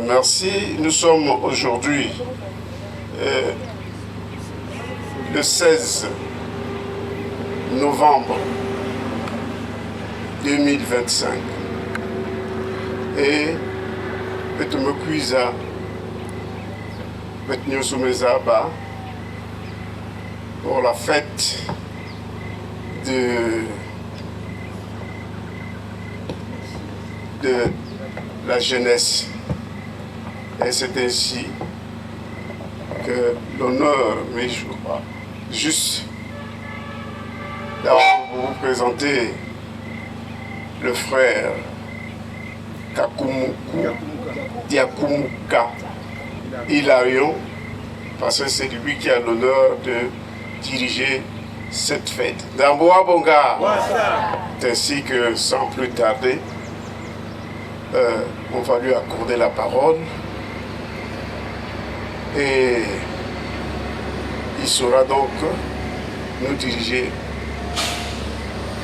Merci. Nous sommes aujourd'hui le 16 novembre 2025 et Betumokwiza Betnyosumezaba pour la fête de la jeunesse. Et c'est ainsi que l'honneur m'échouera. Juste d'avoir vous présenter le frère Diakumuka Hilarion, parce que c'est lui qui a l'honneur de diriger cette fête. Damboa Bonga, ainsi que sans plus tarder, on va lui accorder la parole. Et il saura donc nous diriger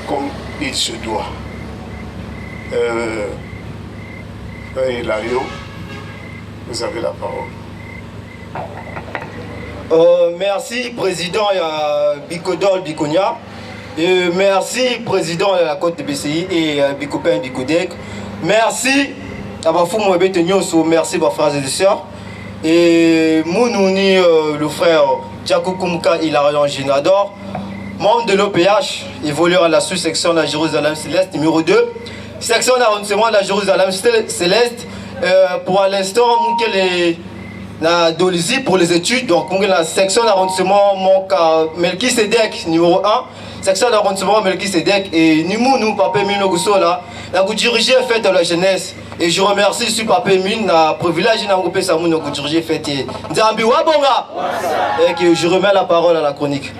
comme il se doit. Frère Hilarion, vous avez la parole. Merci, Président Bikodol Bikonia. Et merci, Président de la Côte de BCI et Bikopin Bikodek. Merci à Bafou Mouabete Nyoso, merci, mes frères et sœurs. Et Mounouni, le frère Diakumuka Hilarion Génador, membre de l'OPH, évolueur à la sous-section de la Jérusalem Céleste, numéro 2, section d'arrondissement de la Jérusalem Céleste, pour l'instant, la Dolisie pour les études, donc la section d'arrondissement Melchisedek, numéro 1, section d'arrondissement Melchisedek, et nous, Papa Mino Goussola, la diriger fête de la jeunesse. Et je remercie ce Papa Mine, le privilège de grouper Samoun de diriger fête. Nzambi Wabonga. Et que je remets la parole à la chronique.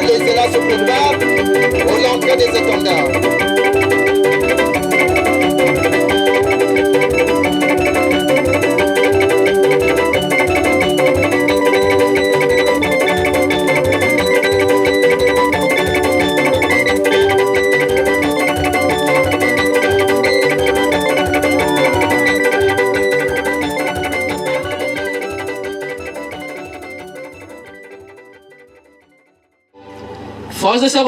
Les élèves se préparent pour l'entrée des étendards. Frères et sœurs,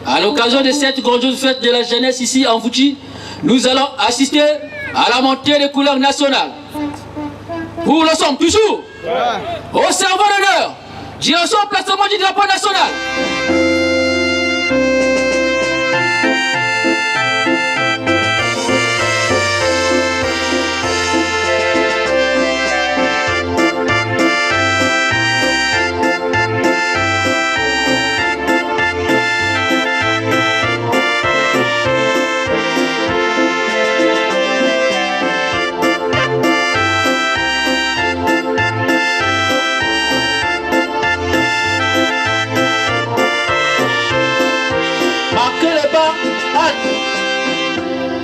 à l'occasion de cette grandiose fête de la jeunesse ici en Fouti, nous allons assister à la montée des couleurs nationales. Pour le son, toujours, au servant d'honneur, direction placement du drapeau national.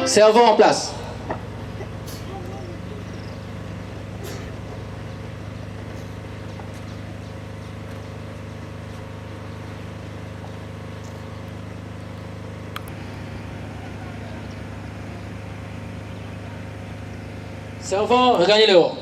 Servant en place. Servant, regagnez le haut.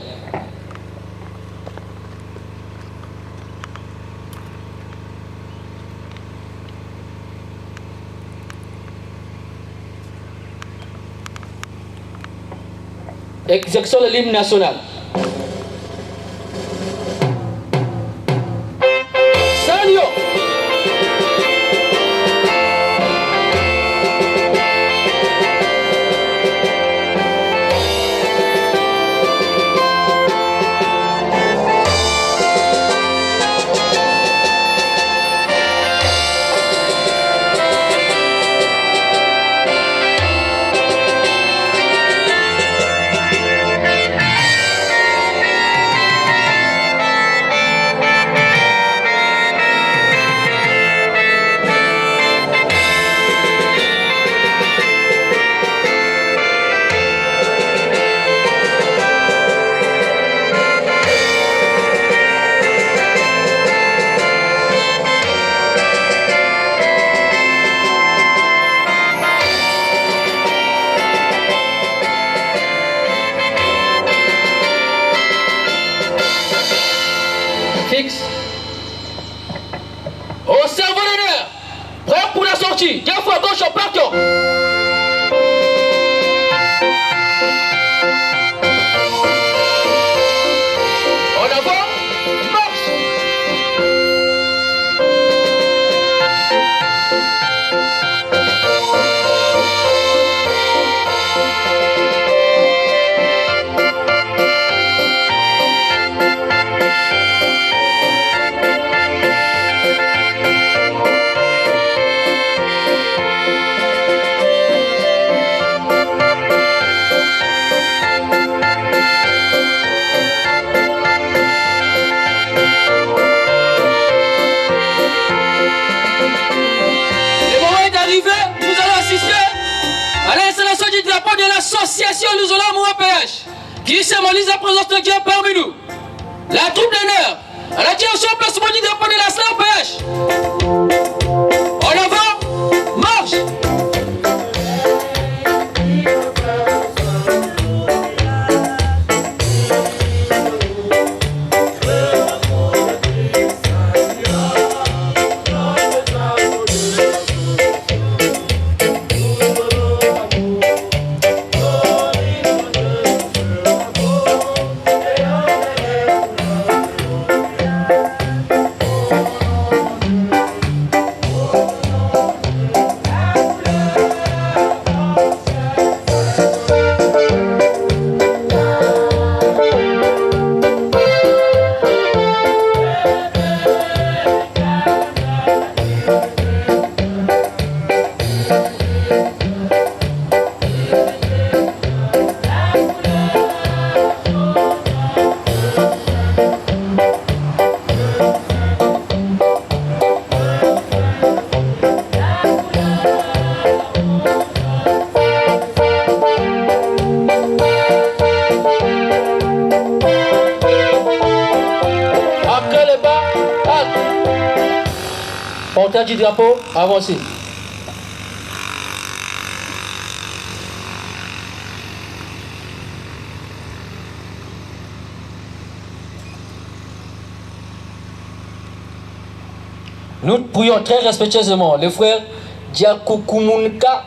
Exécution de l'hymne national. Salut. parti. Deux fois gauche, on part. En avant, marche. L'association Luzola Moua PH qui symbolise la présence de Dieu parmi nous. La troupe d'honneur à la direction placement du drapeau de la SLA PH. En avant, marche. Porteur du drapeau, avancez. Nous prions très respectueusement le frère Diakokumunka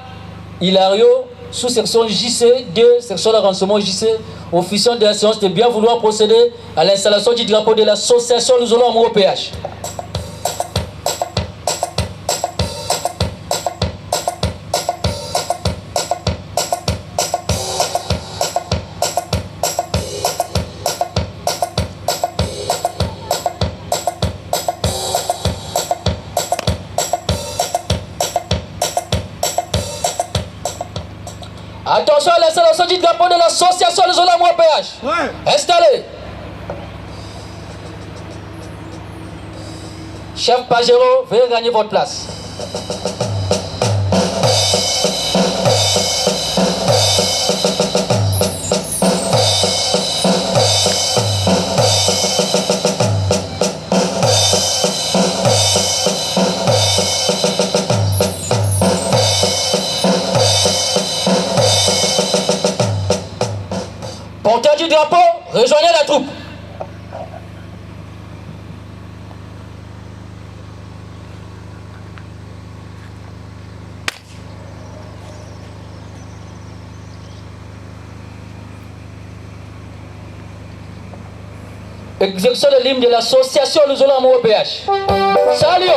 Hilario, sous-section JC2, section d'arrangement JC, officiant de la séance de bien vouloir procéder à l'installation du drapeau de l'association Luzola Moua PH. Attention à l'installation du drapeau de l'association Luzola Moua PH. Ouais. Installez. Chef Pajero, veuillez gagner votre place. Porteur du drapeau, rejoignez la troupe. Exécution de l'hymne de l'association Luzola Moua PH. Salut.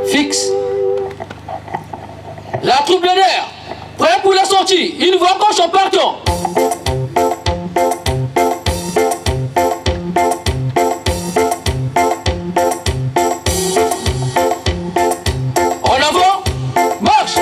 Fixe. La troupe de l'air, prêt pour la sortie. Une voix gauche en partant. En avant, marche.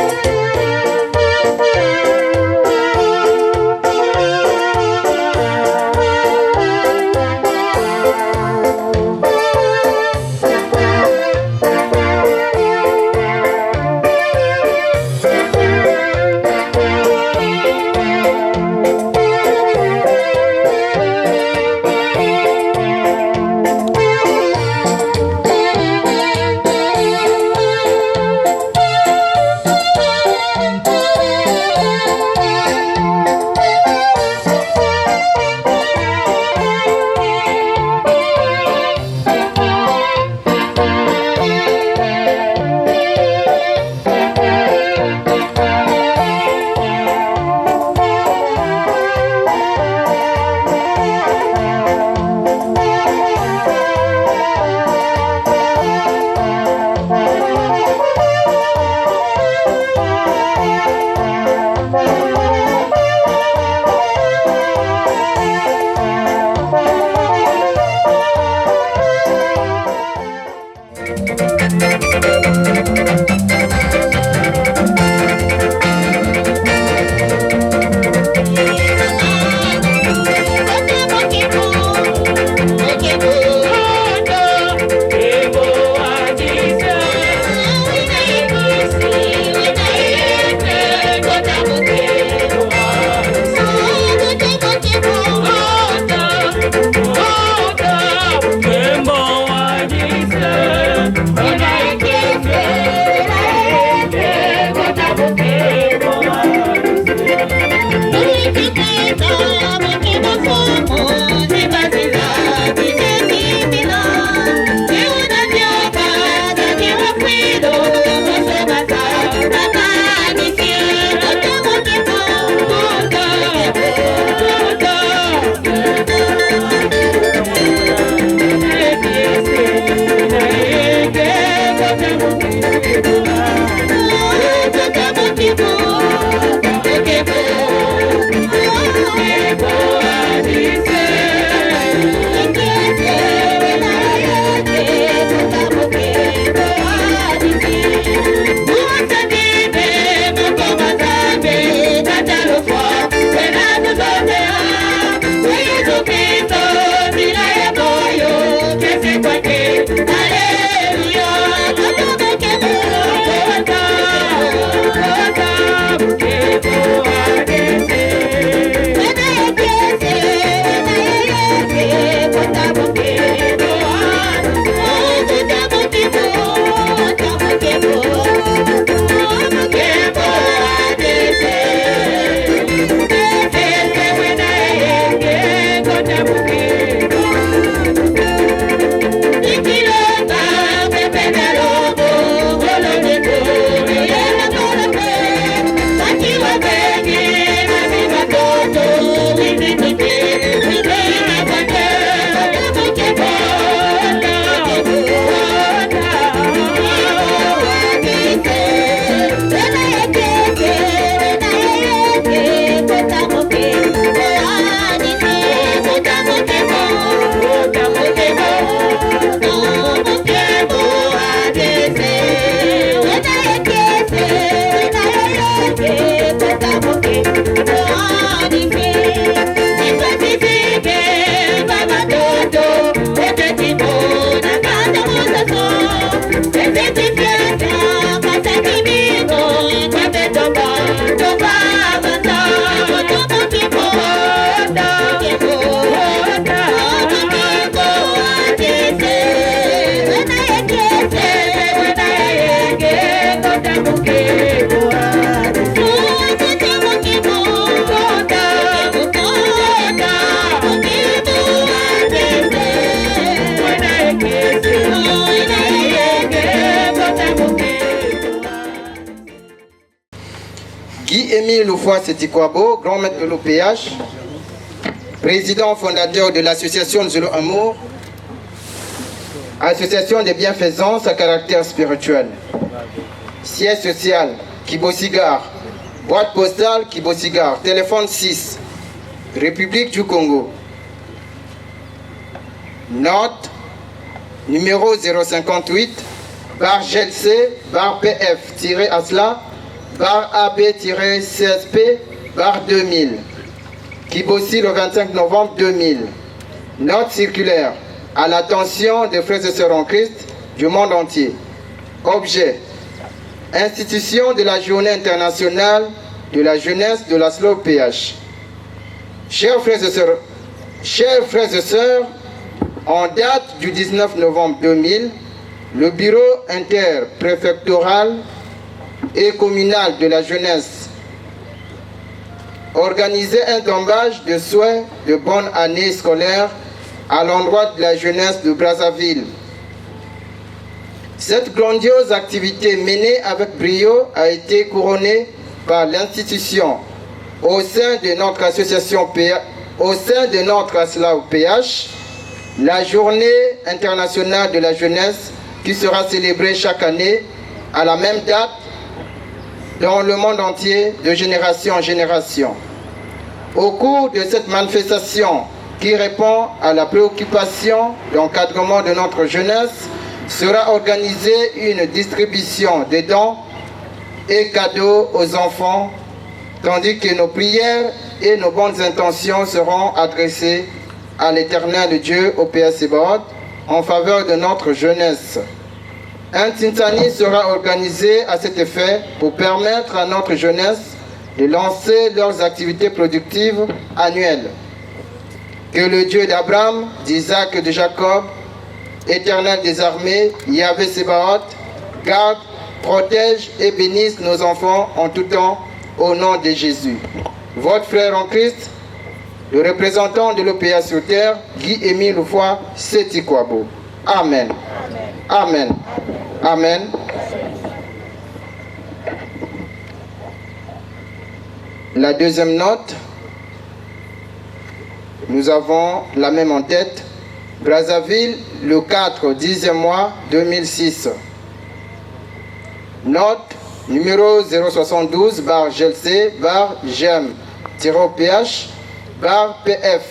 Guy-Émile Loufoy-Sétikwabo, grand maître de l'OPH, président fondateur de l'association Zulu Amour, association de bienfaisance à caractère spirituel. Siège social, Kibosigar, boîte postale, Kibosigar, téléphone 6, République du Congo. Note, numéro 058, bar GLC, bar PF-ASLA, bar AB-CSP, bar 2000. Kibosi le 25 novembre 2000. Note circulaire à l'attention des frères et sœurs en Christ du monde entier. Objet, institution de la Journée internationale de la jeunesse de l'Aslo PH. Chers frères et sœurs, en date du 19 novembre 2000, le bureau interpréfectoral et communal de la jeunesse organisait un tombage de souhaits de bonne année scolaire à l'endroit de la jeunesse de Brazzaville. Cette grandiose activité menée avec brio a été couronnée par l'institution au sein de notre association au sein de notre ASLA PH, la Journée internationale de la jeunesse qui sera célébrée chaque année à la même date dans le monde entier de génération en génération. Au cours de cette manifestation qui répond à la préoccupation d'encadrement de notre jeunesse, sera organisée une distribution de dons et cadeaux aux enfants, tandis que nos prières et nos bonnes intentions seront adressées à l'Éternel Dieu au PS Sebaot en faveur de notre jeunesse. Un Tintani sera organisé à cet effet pour permettre à notre jeunesse de lancer leurs activités productives annuelles. Que le Dieu d'Abraham, d'Isaac et de Jacob, Éternel des armées, Yahvé Sebaot, garde, protège et bénisse nos enfants en tout temps, au nom de Jésus. Votre frère en Christ, le représentant de l'OPA sur terre, Guy-Émile Loufoy-Sétikwabo. Amen. Amen. Amen. La deuxième note, nous avons la même en tête. Brazzaville, le 4, 10e mois 2006. Note numéro 072, bar GLC, bar GEM, -PH, bar PF,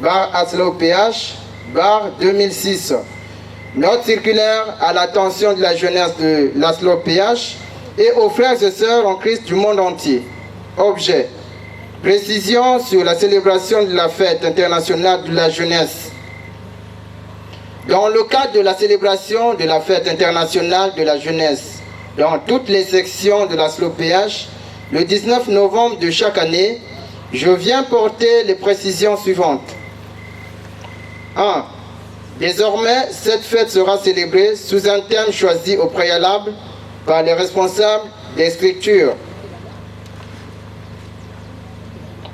bar ASLO PH, bar 2006. Note circulaire à l'attention de la jeunesse de l'ASLO PH et aux frères et sœurs en Christ du monde entier. Objet, précision sur la célébration de la fête internationale de la jeunesse. Dans le cadre de la célébration de la fête internationale de la jeunesse, dans toutes les sections de l'ASLO PH, le 19 novembre de chaque année, je viens porter les précisions suivantes. 1. Désormais, cette fête sera célébrée sous un thème choisi au préalable par les responsables des structures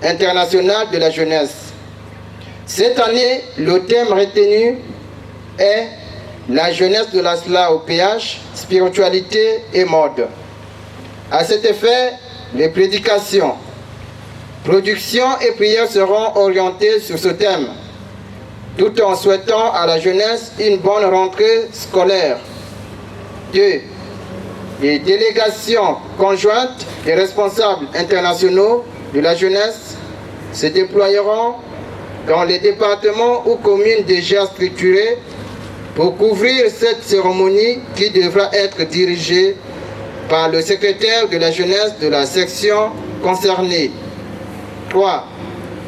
internationales de la jeunesse. Cette année, le thème retenu est la jeunesse de l'ASLA au PH, spiritualité et mode. À cet effet, les prédications, productions et prières seront orientées sur ce thème, tout en souhaitant à la jeunesse une bonne rentrée scolaire. 2. Les délégations conjointes des responsables internationaux de la jeunesse se déployeront dans les départements ou communes déjà structurés pour couvrir cette cérémonie qui devra être dirigée par le secrétaire de la jeunesse de la section concernée. 3.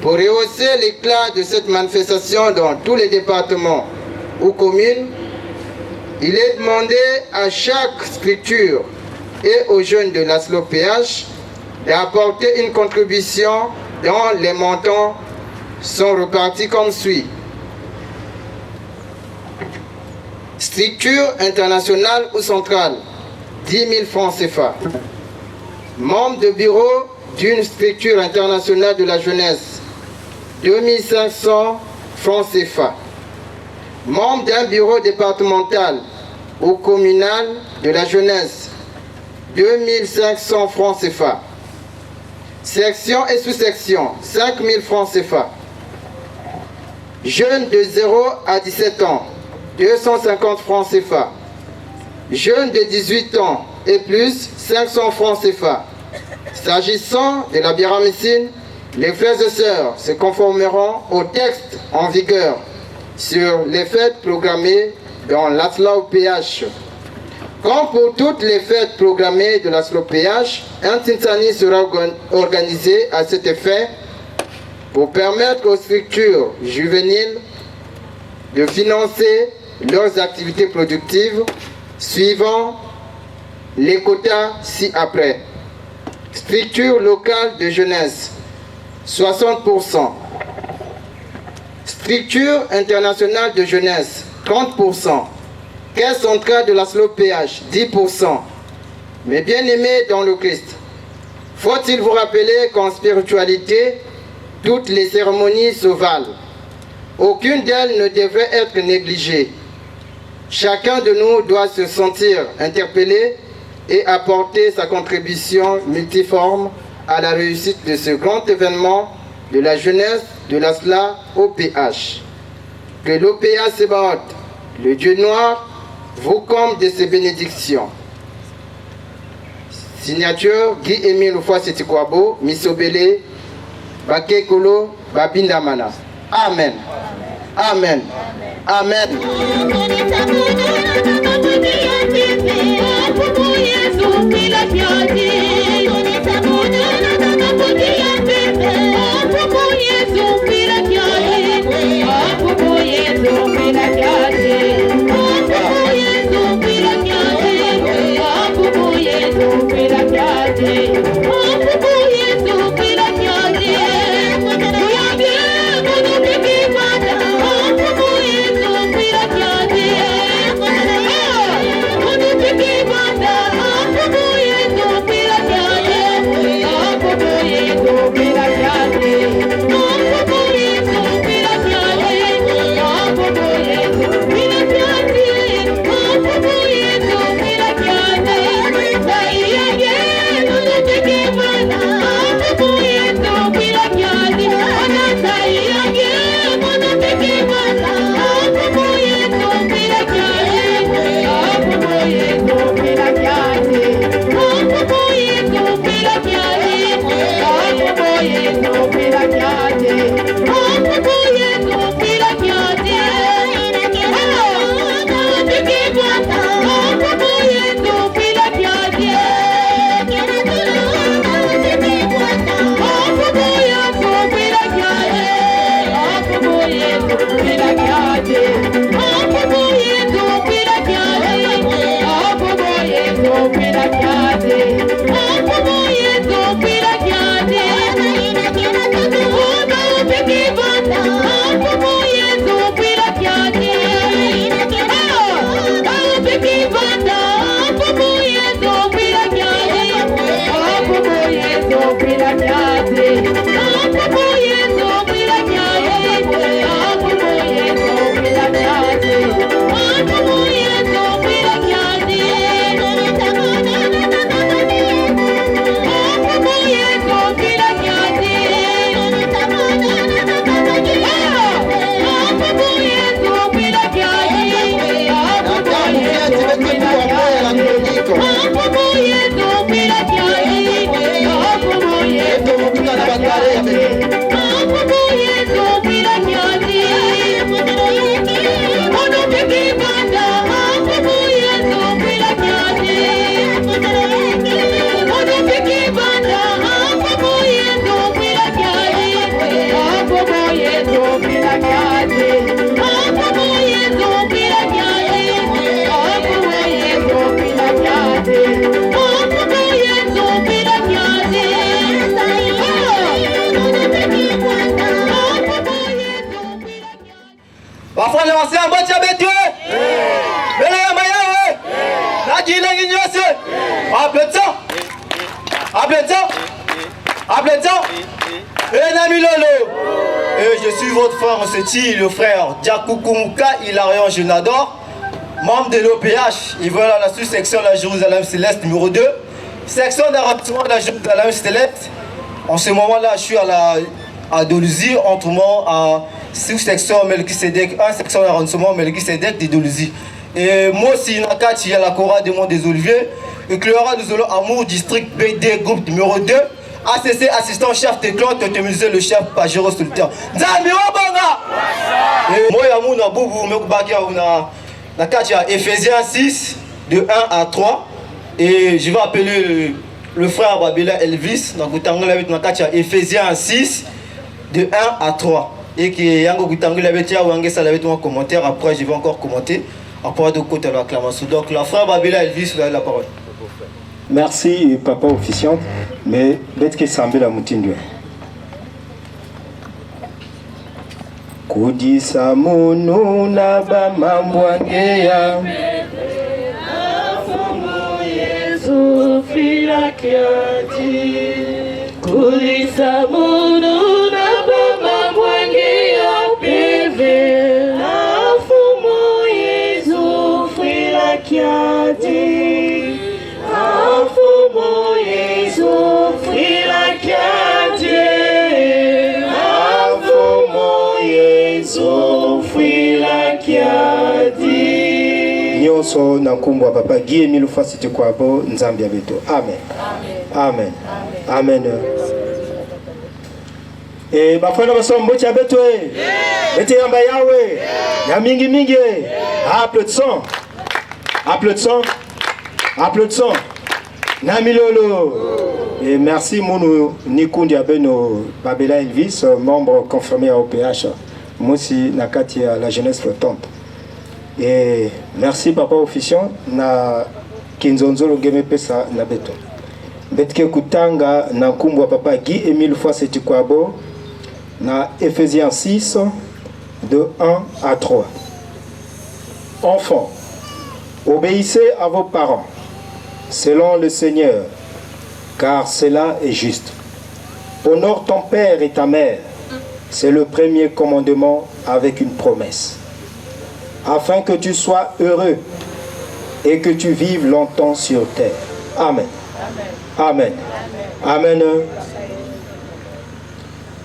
Pour rehausser l'éclat de cette manifestation dans tous les départements ou communes, il est demandé à chaque structure et aux jeunes de l'ASLO PH d'apporter une contribution dont les montants sont repartis comme suit. Structure internationale ou centrale, 10 000 francs CFA. Membre de bureau d'une structure internationale de la jeunesse, 2500 francs CFA. Membre d'un bureau départemental ou communal de la jeunesse, 2500 francs CFA. Section et sous-section, 5 000 francs CFA. Jeunes de 0 à 17 ans, 250 francs CFA. Jeunes de 18 ans et plus, 500 francs CFA. S'agissant de la biramicine, les frères et sœurs se conformeront au texte en vigueur sur les fêtes programmées dans l'ASLA-OPH. Comme pour toutes les fêtes programmées de l'ASLA-OPH, un Tintani sera organisé à cet effet pour permettre aux structures juvéniles de financer leurs activités productives suivant les quotas ci-après. Structure locale de jeunesse, 60%. Structure internationale de jeunesse, 30%. Caisse centrale de la SLO-PH, 10%. Mes bien-aimés dans le Christ, faut-il vous rappeler qu'en spiritualité, toutes les cérémonies se valent. Aucune d'elles ne devrait être négligée. Chacun de nous doit se sentir interpellé et apporter sa contribution multiforme à la réussite de ce grand événement de la jeunesse de l'ASLA-OPH. Que l'OPH Sebaot, le Dieu noir, vous comble de ses bénédictions. Signature Guy-Émile Oufouassétikwabo, Misobele, Bakekolo, Babindamana. Amen. Amen. Amen. Je suis votre frère Oseti, le frère Diakoukoumouka Hilarion Jenador, membre de l'OPH. Ils veulent à la sous-section de la Jérusalem Céleste numéro 2, section d'arrondissement de la Jérusalem Céleste. En ce moment-là, je suis à Doluzi, autrement à sous-section Melchisedec, un section d'arrondissement Melchisedec de Doluzi. Et moi aussi, il y a la Cora de Mont des Oliviers, éclairera nous allons Amour, district BD, groupe numéro 2, ACC, assistant chef de clan, Totemusé, le chef Pajero Sultan. Nzambi Obanga! Et moi, Amour, na Boubou, Mekoubakia, na Katia, Ephésiens 6, de 1 à 3. Et je vais appeler le frère Babila Elvis, na Katia, Ephésiens 6, de 1 à 3. Et qui Yango Gutangula Betia ou Angesa avec mon commentaire, après je vais encore commenter. Après de côté de l'acclamation. Donc la frère Babila Elvis, vous avez la parole. Merci papa officiant, mais bête que semble la moutine. Kudisa munu na ba mamwangeya afumu Yesu fila kiati. Kudisa munu na ba mamwangeya peve afumu Yesu fila kiati. Afumu Yesu fila kiati. Afumu Yesu fila kiati. Nyonso na nkumbu wa papa Guy Emile Fasiti kwabo nzambi ya beto. Amen. Amen. Amen. Bafana basombo cha beto bete yamba yawe ya mingi mingi. Applaudissons. Applaudissons. Applaudissons. Namilolo. Et merci Mounou Nikundi Abeno Babela Elvis, membre confirmé à OPH. Moussi Nakati à la jeunesse flottante. Et merci papa officiant na Kinzonzolo Game Pesa na beto. Betke Kutanga na kumbwa papa Guy Emile Fasiti kwabo na Ephésiens 6 de 1 à 3. Enfants, obéissez à vos parents selon le Seigneur, car cela est juste. Honore ton père et ta mère, c'est le premier commandement avec une promesse, afin que tu sois heureux et que tu vives longtemps sur terre. Amen. Amen. Amen.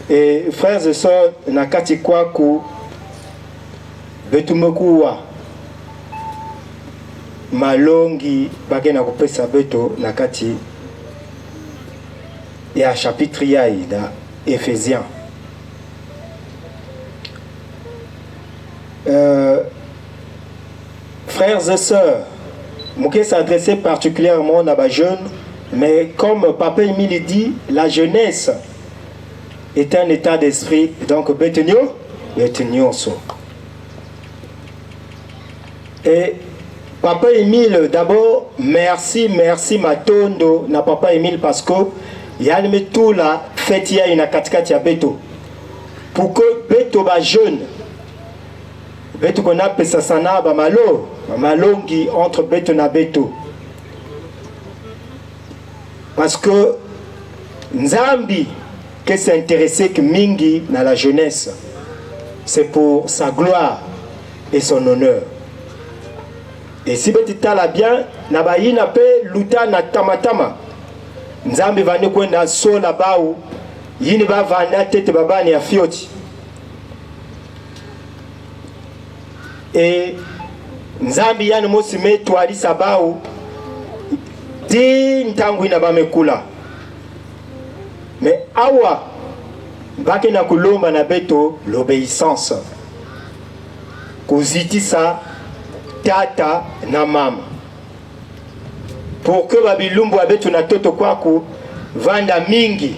Et frères et sœurs, nakati kwaku betumekuwa malongi bagena kopesa beto nakati ya chapitre yai da Ephésiens. Frères et sœurs, je s'adresser particulièrement à les jeunes, mais comme Papa Emile dit, la jeunesse est un état d'esprit, donc betenio so. Et Papa Emile, d'abord, merci Matondo na Papa Emile parce que il y a tout la fête il y a une katikati ya beto. Pour que beto ba jeune, beto qu'on a pesa sana ba malo, malongi entre beto na beto. Parce que Nzambi qui s'est intéressé que mingi na la jeunesse, c'est pour sa gloire et son honneur. Et si tu as bien, na bayi na pe luta na tamatama. Nzambi vani kwenda so la baou, yini ba vanda tete babani ya fioti. Et Nzambi yani mosi me tuali sabau, di ntangu ina ba mekula. Mais awa, baki na kulomba na beto l'obéissance. Koziti sa tata na mama. Pour que babilumbu abetu na toto kwaku vanda mingi.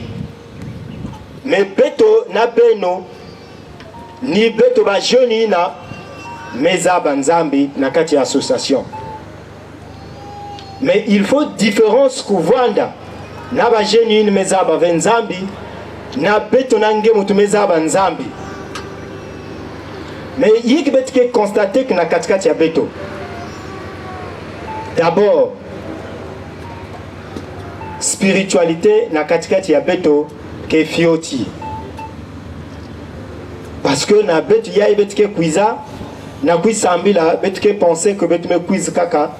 Mais beto na beno ni beto ba joni na meza banzambi na kati association. Mais il faut différence kuvanda na ba joni ni meza ba venzambi na beto na nge mutu meza banzambi. Mais il y a constater que na katikati ya beto. D'abord, spiritualité na katikati ya beto ke fioti. Parce que na beto ya beto ke kuiza na kuisambila beto ke penser que beto me kuiza kaka.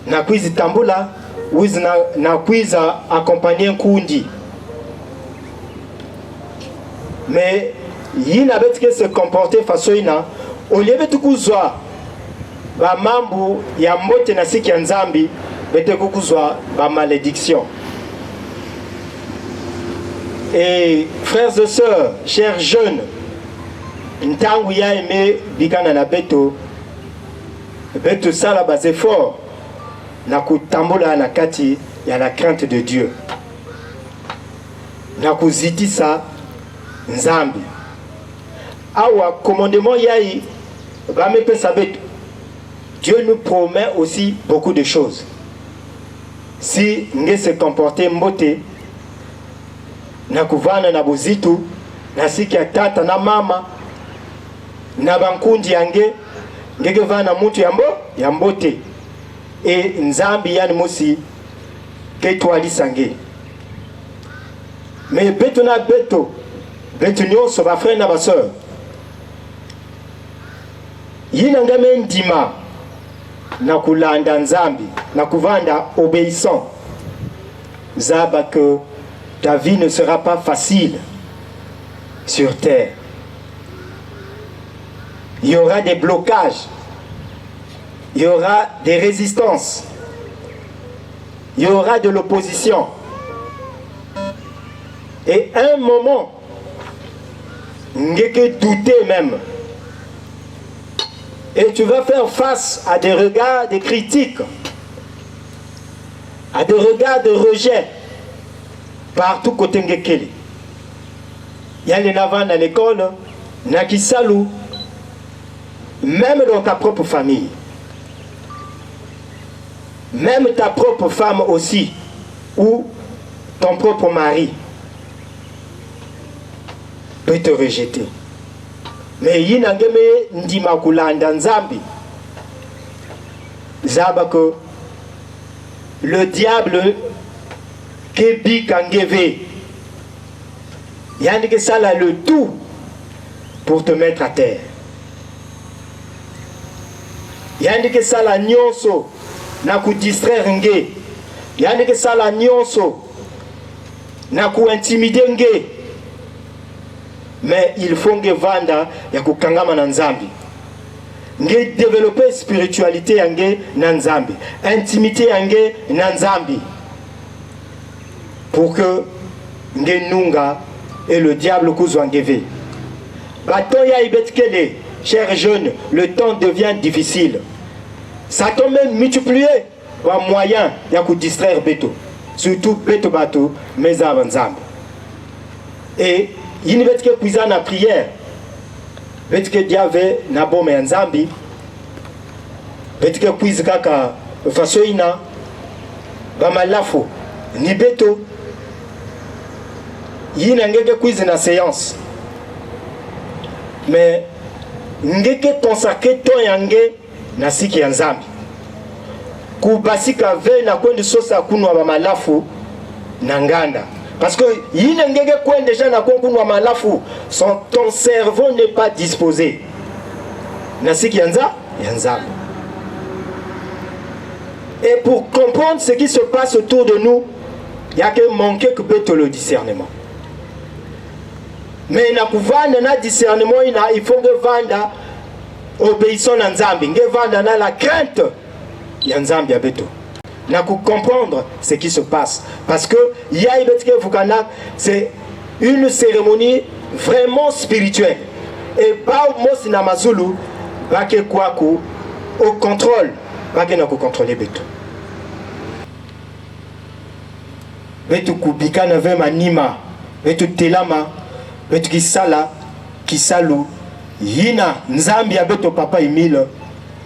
Na kuiza tambula, wiz na kuiza accompagner kundi. mais il n'a pas se comporter façon ina au lieu de kuzwa ba mambu ya mbote na siki ya nzambi bete kuzwa ba malédiction. Et frères et sœurs, chers jeunes, ntangu ya aimé bikana na beto sala bas effort na kutambola na kati ya la crainte de Dieu. Na kuzitisa nzambi. Awa commandement yai bamepe sabeto. Dieu nous promet aussi beaucoup de choses. Si nge se comporter mbote na kuvana na bozitu na siki ya tata na mama na bankundi yange ngeke vana mutu ya mbote e nzambi yani musi ketwali sange. Mais beto na beto nyonso ba frère na ba sœur yina ngame ndima na kulanda nzambi na kuvanda obéissant zaba que ta vie ne sera pas facile sur terre. Il y aura des blocages, il y aura des résistances, il y aura de l'opposition. Et un moment, on n'est que douter même. Et tu vas faire face à des regards, des critiques, à des regards de rejet, partout côté ngekele. Il y a les navans à l'école, nakisalu, même dans ta propre famille. Même ta propre femme aussi, ou ton propre mari peut te rejeter. Mais il y a ndima kulanda nzambi. Zaba que le diable kebi kangeve. Yannick ça a le tout pour te mettre à terre. Yannick ça la nyonso na ku distraire nge. Yannick ça la nyonso na ku intimider nge. Mais il faut que vanda ya kukangama na nzambi. Nge développer spiritualité yange na nzambi, intimité yange na nzambi. Pour que nge nunga et le diable kuzwa ngeve. Baton ya ibetkele, chers jeunes, le temps devient difficile. Ça tombe même multiplié par moyen ya ku distraire beto. Surtout beto bato mais avanzambi. Et il ne veut que puiser na prière. Veut que diave na bome nzambi. Veut que puiser kaka façon ina ba malafo ni beto. Yina ngeke puiser na séance. Mais ngeke consacrer ton yange na siki nzambi. Ku basika ve na kwendi sosa kunwa ba malafu na nganda. Parce que ton cerveau n'est pas disposé. Et pour comprendre ce qui se passe autour de nous, il n'y a que manquer que le discernement. Mais il y a discernement, il faut que vanda obéissant à Nzambi, vanda la crainte ya Nzambi abeto. Na comprendre ce qui se passe. Parce que c'est une cérémonie vraiment spirituelle. Et pas au Mosina Mazulu, au contrôle, pas contrôler Beto. Beto Kubika n'avait manima, Beto Telama, Beto Kisala, Kisalu, Yina, Nzambi a Beto Papa Emile,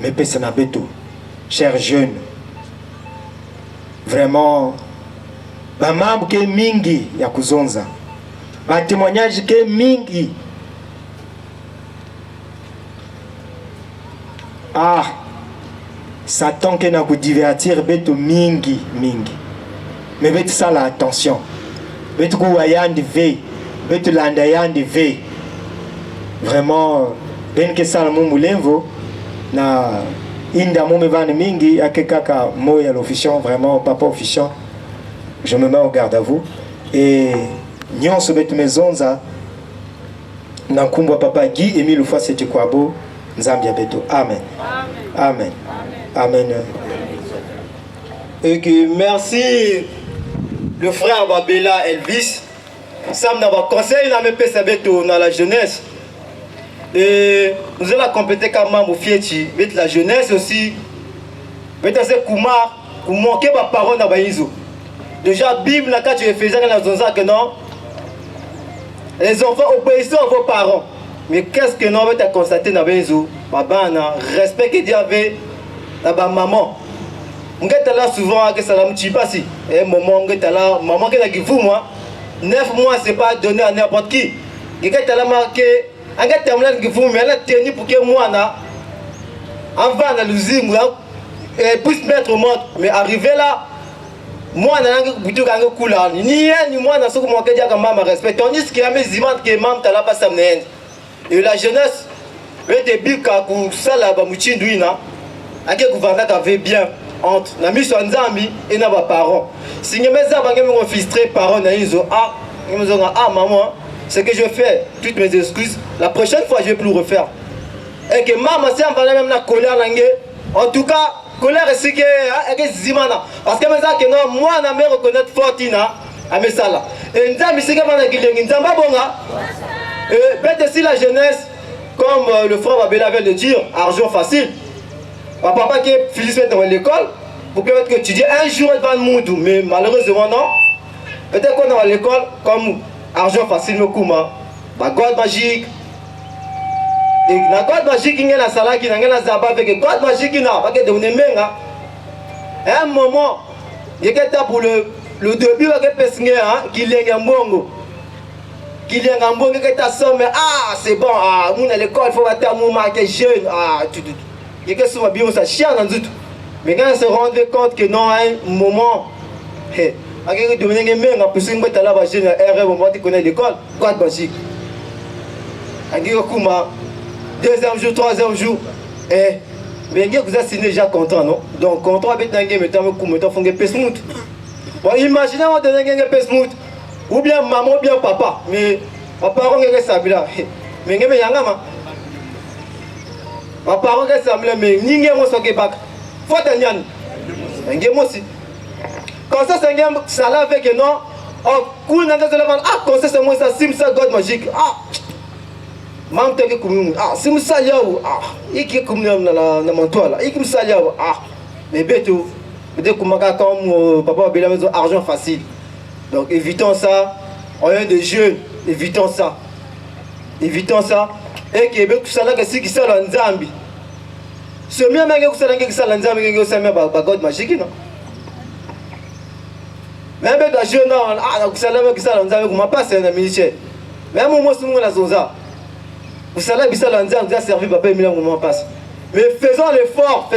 mais Pesana Beto, chers jeunes. Vraiment, ba mambo ke mingi ya kuzonza, ba témoignage ke mingi. Ah, Satan ke na ku divertir beto mingi. Mais beto ça la attention. Beto ku wayandi ve, beto landa yandi ve. Vraiment, ben ke ça mu mulemvo na Inda mon mevane mingi akekaka moya l'officiant vraiment papa officiant. Je me mets en garde à vous et nyonso betu mezonza Nankumbwa Papa Guy Émile Oufase Tchikwabo, Nzambia Beto. Amen. Amen. Amen. Et que merci le frère Babela Elvis. Sam n'a pas conseil n'a même pas Beto dans la jeunesse. Et nous allons compléter quand même au Fieti, avec la jeunesse aussi. Avec ces Koumar, pour manquer ma parole dans Baïzo. Déjà, Bible, là, quand tu es faisant dans la zone, que non, les enfants obéissent à vos parents. Mais qu'est-ce que nous avons constaté dans Baïzo? Papa, respect que Dieu avait dans ma maman. On est là souvent que ça ne me pas si. Et maman, on est là, maman qui a dit vous, moi, 9 mois, c'est pas donné à n'importe qui. Il est là marqué. On est là que vous, mais elle a tenu pour que moi, avant de l'usine, et puisse mettre au monde. Mais arrivé là, moi, je suis plutôt cool. Ni moi, je suis que respect. Tandis qu'il y a mes images qui m'ont pas ça. Et la jeunesse, le début, quand ça là, je suis là, le gouvernement avait bien entre la mission Nzambi et nos parents. Si mes enfants ont frustré parents, ils ont maman, ce que je fais, toutes mes excuses, la prochaine fois, je ne vais plus le refaire. Et que maman, c'est même la colère. En tout cas, colère c'est que zimana parce que moi na me reconnaître fortina à mes sala et nzambi c'est que mana kilengi nzamba bonga et peut-être si la jeunesse comme le frère Babela vient de dire argent facile papa qui est Philippe dans l'école pour permettre que tu dis un jour devant le monde mais malheureusement non peut-être qu'on est à l'école comme argent facile me kuma ba gold magique. Et la God magique qui est la salle qui est la zaba avec God magique qui n'a pas de menga. À un moment, il y a pour le début avec Pessinga qui est un bongo. Qui est un bongo qui est à somme. Ah, c'est bon. Ah, nous à l'école, il faut attendre mon marqué jeune. Ah, tu. Il y a que ça bien ça chien dans tout. Mais quand on se rend compte que non, à un moment, hé, avec le menga menga, pour ce que là-bas jeune, RR, on va te connaître l'école. God magique. Angi Kuma. Deuxième jour, troisième jour, mais vous êtes déjà content, non? Donc, contrat avec Nangé, mais tu as fait pesmout. Imaginez, on a donné un pesmout, ou bien maman, ou bien papa, mais papa, on a ça, mais il y a un gamin. Papa, on a ça, mais il y a un bac. Faut un yan. Un game aussi. Quand ça, c'est un game, ça l'a avec non? Oh, cool, ah, quand ça, c'est moi, ça, sim, ça, God magique. Ah! Mam teke kumu ah simu sayawo ah iki kumu na mantola iki sayawo ah mais beto dès kumaka comme papa Babela maison argent facile donc évitons ça on est des jeunes évitons ça et que beto sala que si qui sala nzambi ce même que kusala que sala nzambi que ça même ba God magique non même beto jeune non ah kusala que sala nzambi kuma passer na ministère même moi simu na zonza. Vous savez, vous avez servi papa et moment passe. Mais faisons l'effort.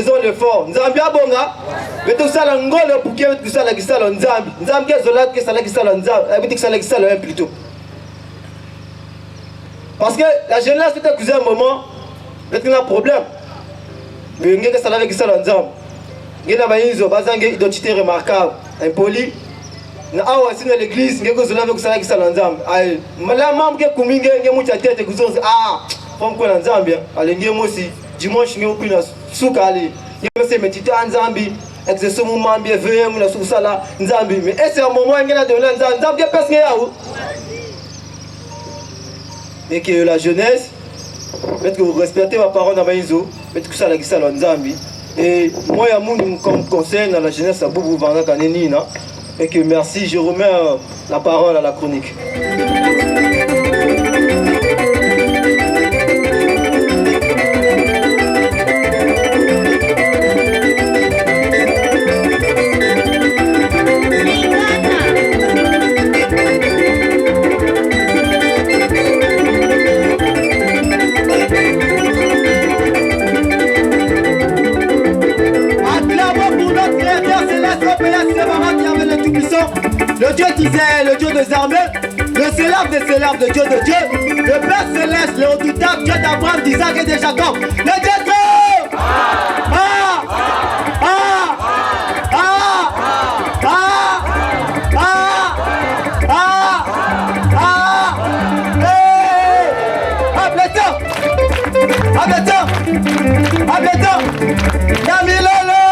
Nzambi abonga. Mais tout ça l'angole pour que tout ça la gisa nzambi. Nzambi zola que ça la gisa nzambi. Avec que ça la gisa plutôt. Parce que la jeunesse peut accuser un moment, peut-être un problème. Mais il y a que ça la gisa nzambi. Il y a baïzo bazangue identité remarquable, impoli. Na awa sina l'église ngeko zola avec ça qui salanzam ay mala mam ke kuminge nge mucha tete kuzoza ah fom ko na Zambia alenge mosi dimanche ngeko kuna suka ali ngeko se metite nzambi exercer mon mambi veye mu na sala nzambi mais est-ce un moment ngena de nzambi pes nge yawo mais que la jeunesse peut-être que vous respectez ma parole dans baïzo peut-être que ça la gisa nzambi et moi ya mundu comme conseil dans la jeunesse à bobu vanga kaneni na. Et que merci, je remets la parole à la chronique. Le Dieu disait, le Dieu des armées, le célèbre des célèbres, le Dieu de Dieu, le Père céleste, le redoutable Dieu d'Abraham, d'Isaac et de Jacob, le Dieu de Dieu. À bientôt. À bientôt. Namilolo.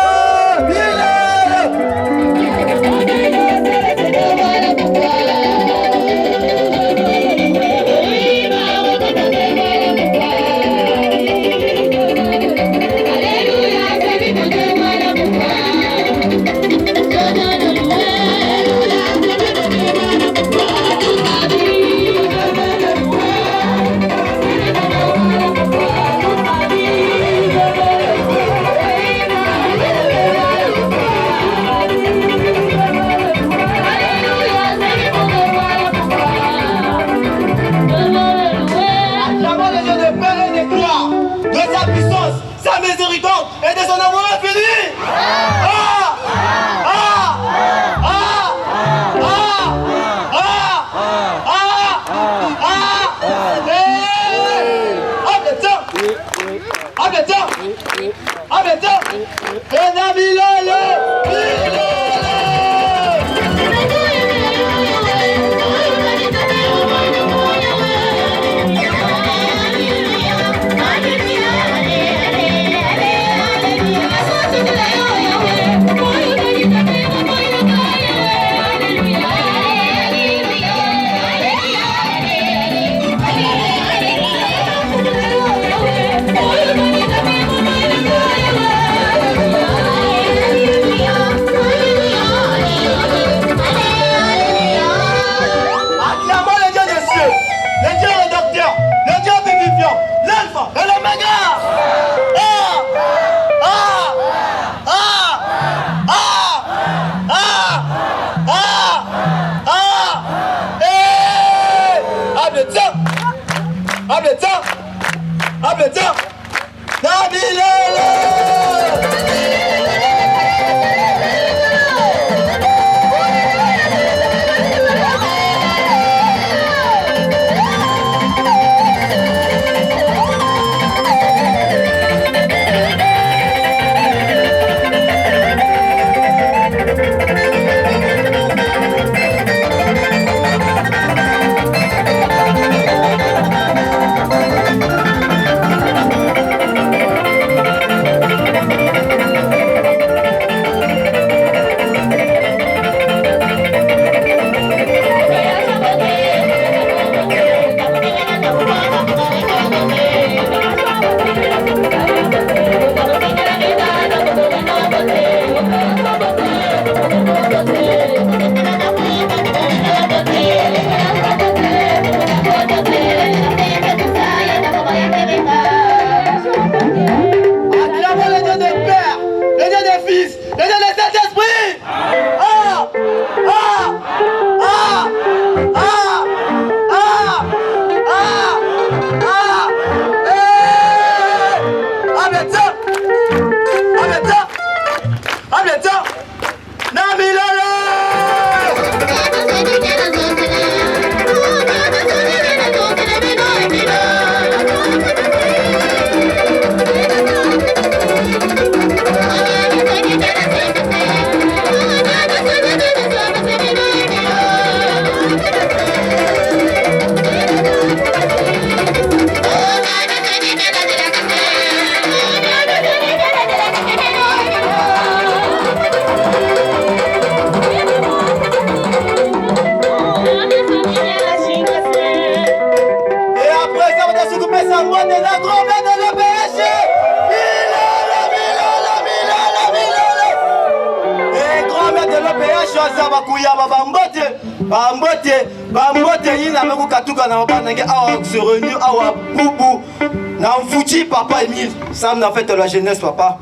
Papa Emile, Sam n'a fait la jeunesse, papa.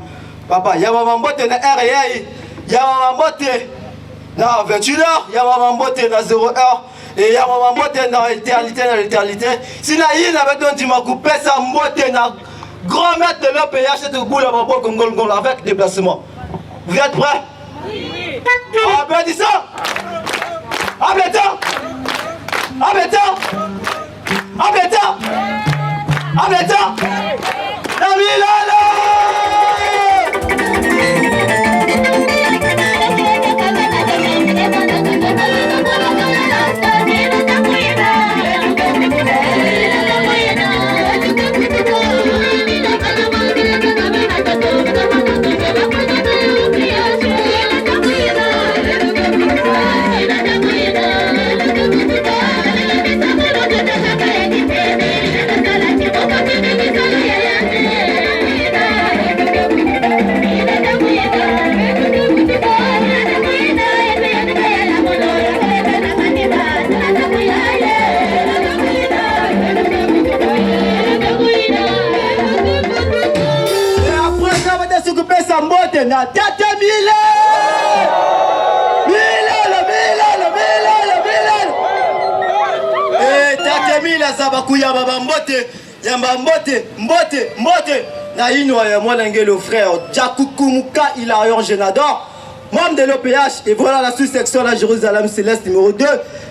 Papa, y'a ma mbote na REA, y'a ma mbote na 28h, y'a ma mbote na 0h, et y'a ma mbote na l'éternité. Si na y'a n'avait donc dit ma coupé sa mbote na grand maître de l'OPH, c'est au bout de ma Congol avec déplacement. Vous êtes prêts? Oui. Applaudissons! Applaudissons! Applaudissons! Applaudissons! Applaudissons! Namilolo! na tata mille tata mille azabakuya baba mbote yamba mbote na inwa ya mwana ngelo frère Jakukumuka Hilarion Genador, membre de l'OPH, et voilà la sous-section de la Jérusalem Céleste numéro 2,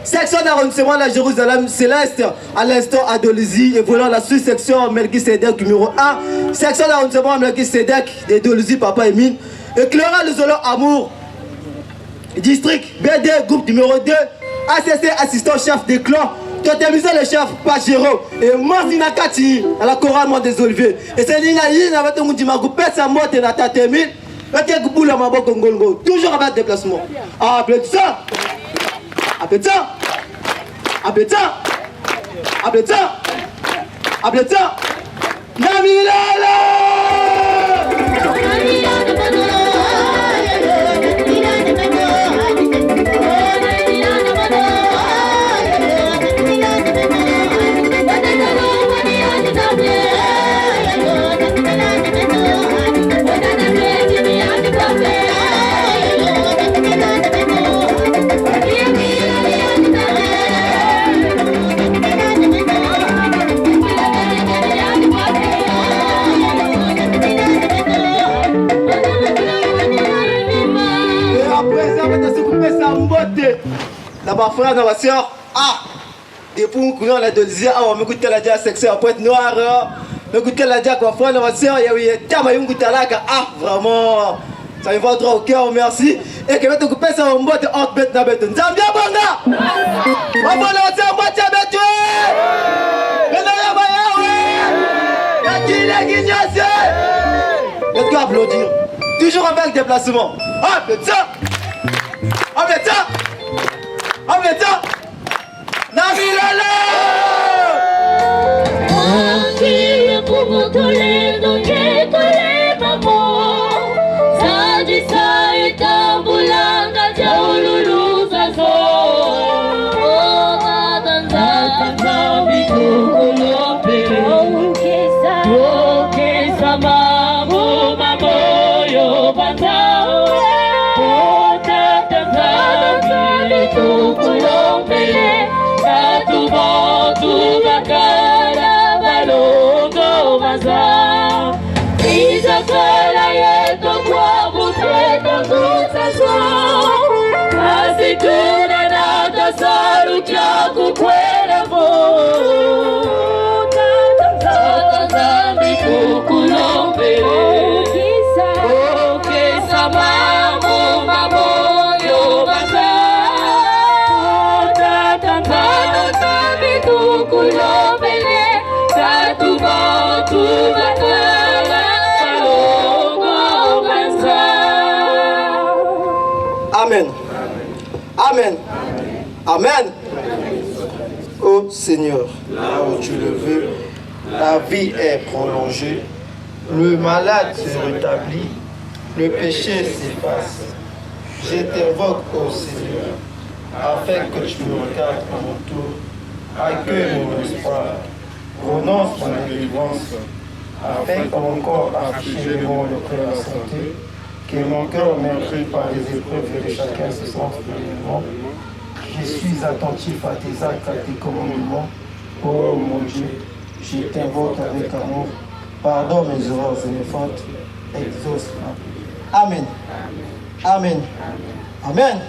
section d'arrondissement de la Jérusalem Céleste, à l'instant Adolizi, et voilà la sous-section Melchisedec numéro 1, section d'arrondissement Melchisedec de Dolizi, Papa Emile, éclairant le Zolo Amour, district BD, groupe numéro 2, ACC, assistant chef des clans, totemisé le chef Pajero, et Mazina Kati, à la chorale des Oliviers, et c'est Nina Yin, avec un moudima coupé, sa motte et la tête Emile, toujours avec déplacement. Applaudissez. Na ba frère na ba sœur depuis qu'on a Dolizi on m'écoute la dia section Pointe Noire m'écoute la dia quoi frère na ba sœur ya oui tama yungu talaka vraiment ça me va droit au cœur merci et que tu coupes ça on botte entre bête na bête nzambia banga on va la sœur botte bête mais là ya ba ya qui la guignase let's applaudir toujours avec déplacement putain Ameta Navilala Anki Pumotole Doke Tole Mamo Sadisa Itambulanga Jaululu Zazo Omadanza Bikukulope Okesa Mamu Mamoyo Banzao Tukulombele, Tatubo, Bakara, Balongo, Maza. Izakola yeto kwa buteta kutazwa. Asitune na tasaru chaku kwela mo. Tatanzambi tukulombele. Okesa mamu mamoyo maza. Amen. Amen. Amen. Ô Seigneur, là où tu le veux, la vie est prolongée, le malade se rétablit, le péché s'efface. Je t'invoque, ô Seigneur, afin que tu me regardes à mon tour, accueille mon espoir, renonce ma délivrance, afin que mon corps affiche le bon le cœur la santé, que mon cœur meurtri par les épreuves de chacun se sente pleinement. Je suis attentif à tes actes, à tes commandements. Oh mon Dieu, je t'invoque avec amour. Pardonne mes erreurs et mes fautes. Exauce-moi. Amen. Amen. Amen.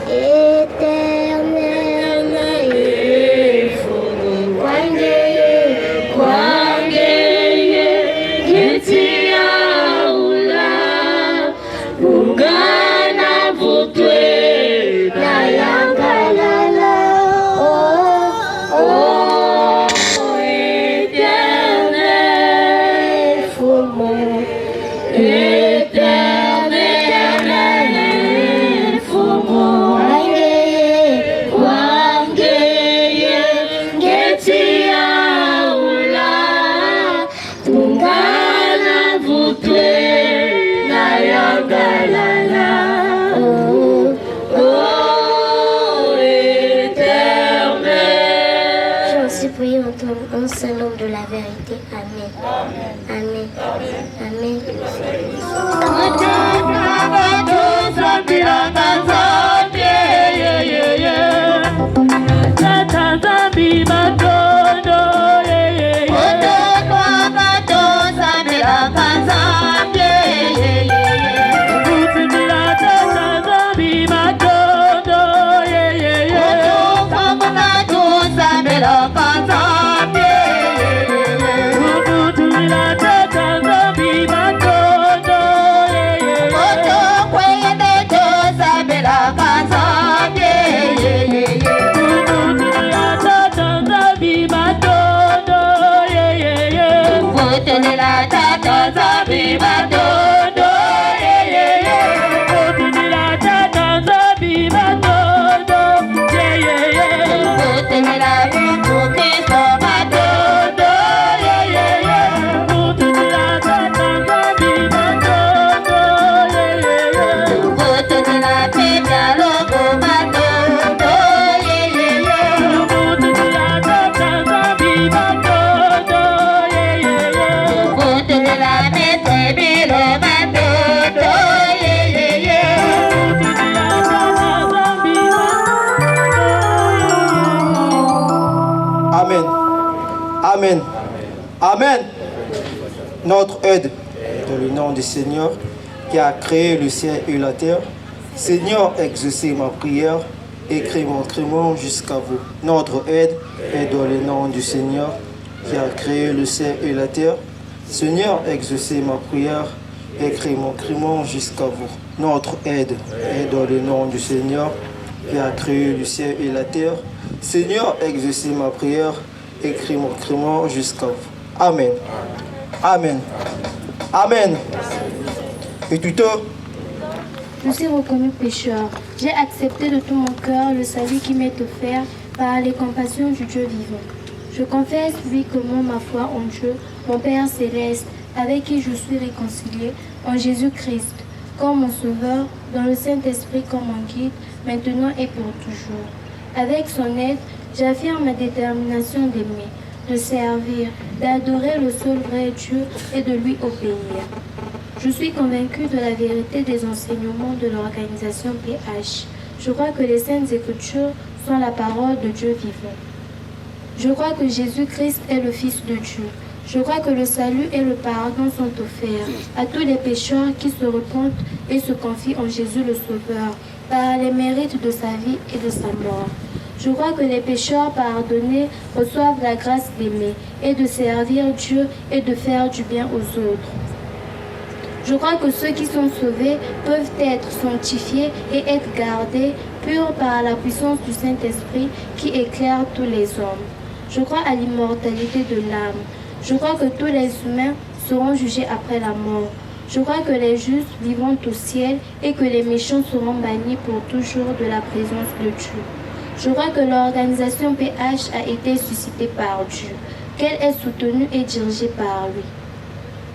Éternel, seul nom de la vérité. Amen. Amen. Amen. Amen. Amen. Notre aide dans le nom du Seigneur qui a créé le ciel et la terre. Seigneur, exaucez ma prière, écris mon crément jusqu'à vous. Notre aide est dans le nom du Seigneur qui a créé le ciel et la terre. Seigneur, exaucez ma prière, écris mon crément jusqu'à vous. Notre aide est dans le nom du Seigneur qui a créé le ciel et la terre. Seigneur, exaucez ma prière, écris mon crément jusqu'à vous. Amen. Amen. Amen. Et tout Je suis reconnu pécheur. J'ai accepté de tout mon cœur le salut qui m'est offert par les compassions du Dieu vivant. Je confesse publiquement ma foi en Dieu, mon Père céleste, avec qui je suis réconcilié, en Jésus-Christ, comme mon Sauveur, dans le Saint-Esprit comme mon guide, maintenant et pour toujours. Avec son aide, j'affirme ma détermination d'aimer, de servir, d'adorer le seul vrai Dieu et de lui obéir. Je suis convaincu de la vérité des enseignements de l'organisation PH. Je crois que les Saintes Écritures sont la parole de Dieu vivant. Je crois que Jésus-Christ est le Fils de Dieu. Je crois que le salut et le pardon sont offerts à tous les pécheurs qui se repentent et se confient en Jésus le Sauveur par les mérites de sa vie et de sa mort. Je crois que les pécheurs pardonnés reçoivent la grâce d'aimer et de servir Dieu et de faire du bien aux autres. Je crois que ceux qui sont sauvés peuvent être sanctifiés et être gardés purs par la puissance du Saint-Esprit qui éclaire tous les hommes. Je crois à l'immortalité de l'âme. Je crois que tous les humains seront jugés après la mort. Je crois que les justes vivront au ciel et que les méchants seront bannis pour toujours de la présence de Dieu. Je crois que l'organisation PH a été suscitée par Dieu, qu'elle est soutenue et dirigée par lui.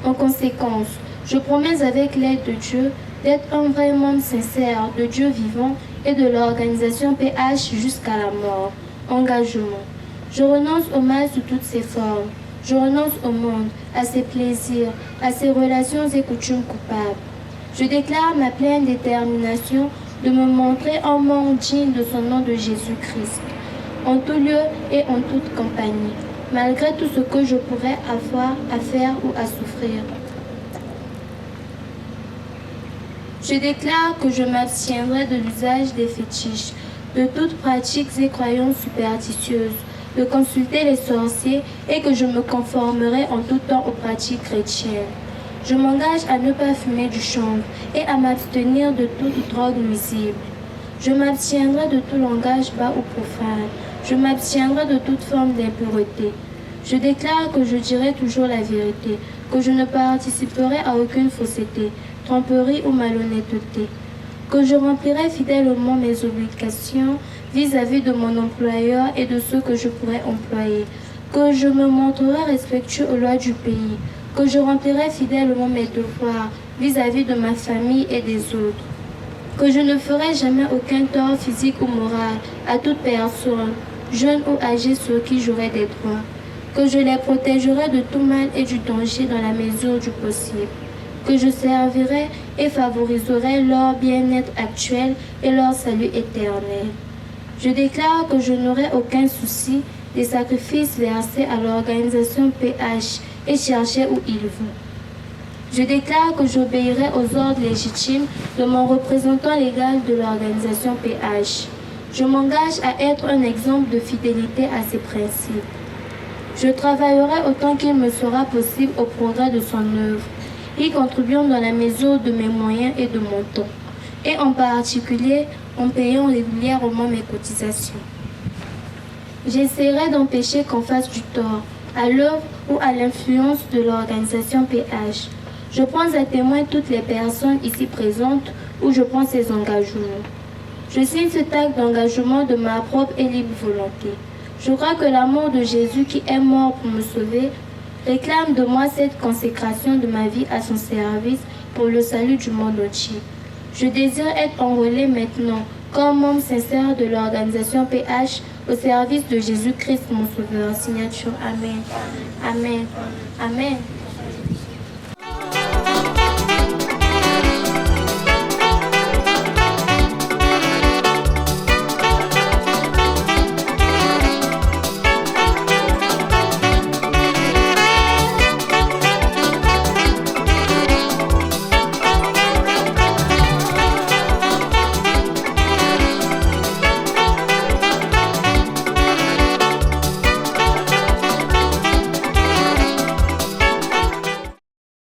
En conséquence, je promets avec l'aide de Dieu d'être un vrai membre sincère de Dieu vivant et de l'organisation PH jusqu'à la mort. Engagement. Je renonce au mal sous toutes ses formes. Je renonce au monde, à ses plaisirs, à ses relations et coutumes coupables. Je déclare ma pleine détermination de me montrer un membre digne de son nom de Jésus-Christ, en tout lieu et en toute compagnie, malgré tout ce que je pourrais avoir à faire ou à souffrir. Je déclare que je m'abstiendrai de l'usage des fétiches, de toutes pratiques et croyances superstitieuses, de consulter les sorciers et que je me conformerai en tout temps aux pratiques chrétiennes. Je m'engage à ne pas fumer du chanvre et à m'abstenir de toute drogue nuisible. Je m'abstiendrai de tout langage bas ou profane. Je m'abstiendrai de toute forme d'impureté. Je déclare que je dirai toujours la vérité, que je ne participerai à aucune fausseté, tromperie ou malhonnêteté, que je remplirai fidèlement mes obligations vis-à-vis de mon employeur et de ceux que je pourrais employer, que je me montrerai respectueux aux lois du pays, que je remplirai fidèlement mes devoirs vis-à-vis de ma famille et des autres, que je ne ferai jamais aucun tort physique ou moral à toute personne, jeune ou âgée sur qui j'aurai des droits, que je les protégerai de tout mal et du danger dans la mesure du possible, que je servirai et favoriserai leur bien-être actuel et leur salut éternel. Je déclare que je n'aurai aucun souci des sacrifices versés à l'organisation PH et cherchés où ils vont. Je déclare que j'obéirai aux ordres légitimes de mon représentant légal de l'organisation PH. Je m'engage à être un exemple de fidélité à ses principes. Je travaillerai autant qu'il me sera possible au progrès de son œuvre, y contribuant dans la mesure de mes moyens et de mon temps, et en particulier en payant régulièrement mes cotisations. J'essaierai d'empêcher qu'on fasse du tort à l'œuvre ou à l'influence de l'organisation PH. Je prends à témoin toutes les personnes ici présentes où je prends ces engagements. Je signe cet acte d'engagement de ma propre et libre volonté. Je crois que l'amour de Jésus qui est mort pour me sauver réclame de moi cette consécration de ma vie à son service pour le salut du monde entier. Je désire être enrôlé maintenant comme membre sincère de l'organisation PH au service de Jésus-Christ mon Sauveur. Signature. Amen. Amen. Amen.